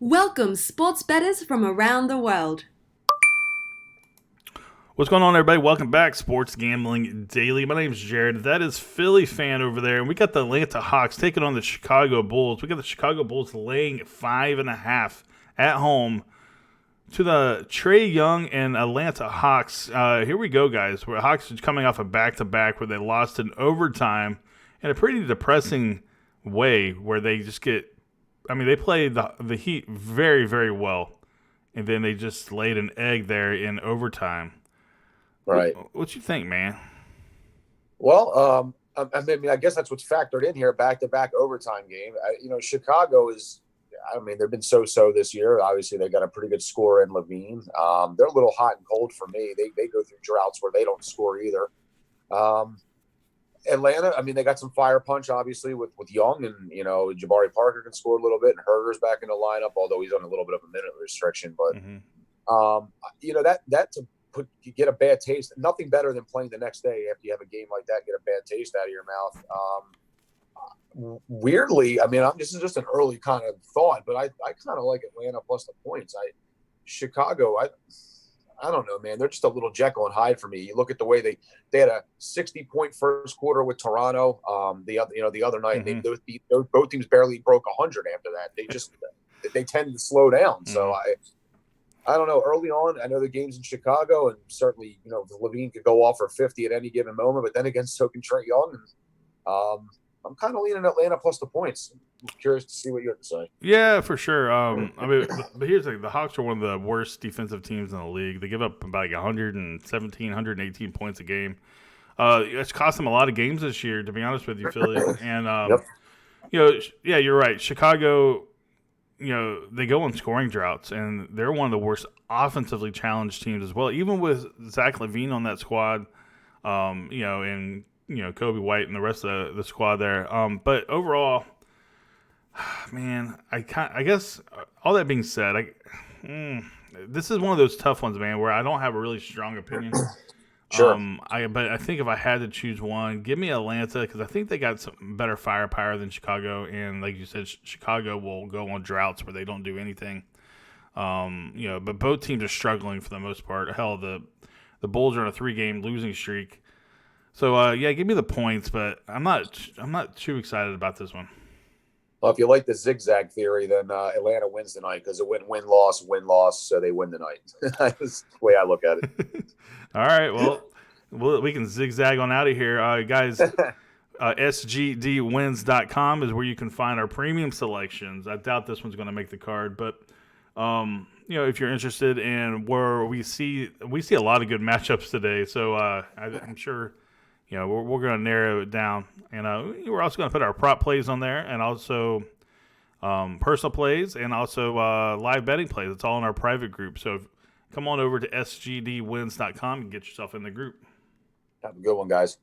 Welcome, sports bettors from around the world. What's going on, everybody? Welcome back, Sports Gambling Daily. My name is Jared. That is Philly fan over there, and we got the Atlanta Hawks taking on the Chicago Bulls. We got the Chicago Bulls laying 5.5 at home to the Trae Young and Atlanta Hawks. Here we go, guys. Where Hawks are coming off a back-to-back where they lost in overtime in a pretty depressing way, where they just get. I mean, they played the Heat very, very well, and then they just laid an egg there in overtime. Right. What you think, man? Well, I guess that's what's factored in here. Back-to-back overtime game. Chicago is. I mean, they've been so-so this year. Obviously, they got a pretty good scorer in Levine. They're a little hot and cold for me. They go through droughts where they don't score either. Atlanta. I mean, they got some fire punch, obviously, with Young, and Jabari Parker can score a little bit, and Herder's back in the lineup, although he's on a little bit of a minute restriction. But that to you get a bad taste. Nothing better than playing the next day after you have a game like that. Get a bad taste out of your mouth. Weirdly, I mean, this is just an early kind of thought, but I kind of like Atlanta plus the points. Chicago, I don't know, man. They're just a little Jekyll and Hyde for me. You look at the way they had a 60-point first quarter with Toronto. The other night, both teams barely broke 100 after that. They tend to slow down. So I don't know. Early on, I know the game's in Chicago, and certainly, Levine could go off for 50 at any given moment. But then against Token Trae Young, I'm kind of leaning Atlanta plus the points. I'm curious to see what you have to say. Yeah, for sure. But here's the Hawks are one of the worst defensive teams in the league. They give up about 117, 118 points a game. It's cost them a lot of games this year, to be honest with you, Philly. And you're right. Chicago. They go on scoring droughts, and they're one of the worst offensively challenged teams as well. Even with Zach LaVine on that squad, and Kobe White and the rest of the squad there. But overall, man, I guess all that being said, this is one of those tough ones, man, where I don't have a really strong opinion. Sure. But I think if I had to choose one, give me Atlanta, because I think they got some better firepower than Chicago, and like you said, Chicago will go on droughts where they don't do anything. But both teams are struggling for the most part. Hell, the Bulls are on a 3-game losing streak. So give me the points, but I'm not too excited about this one. Well, if you like the zigzag theory, then Atlanta wins tonight because a win-loss, so they win tonight. That's the way I look at it. All right, well, we can zigzag on out of here. Guys, sgdwins.com is where you can find our premium selections. I doubt this one's going to make the card, but if you're interested in where we see a lot of good matchups today, so I'm sure we're going to narrow it down, and we're also going to put our prop plays on there, and also personal plays, and also live betting plays. It's all in our private group. So come on over to sgdwins.com and get yourself in the group. Have a good one, guys.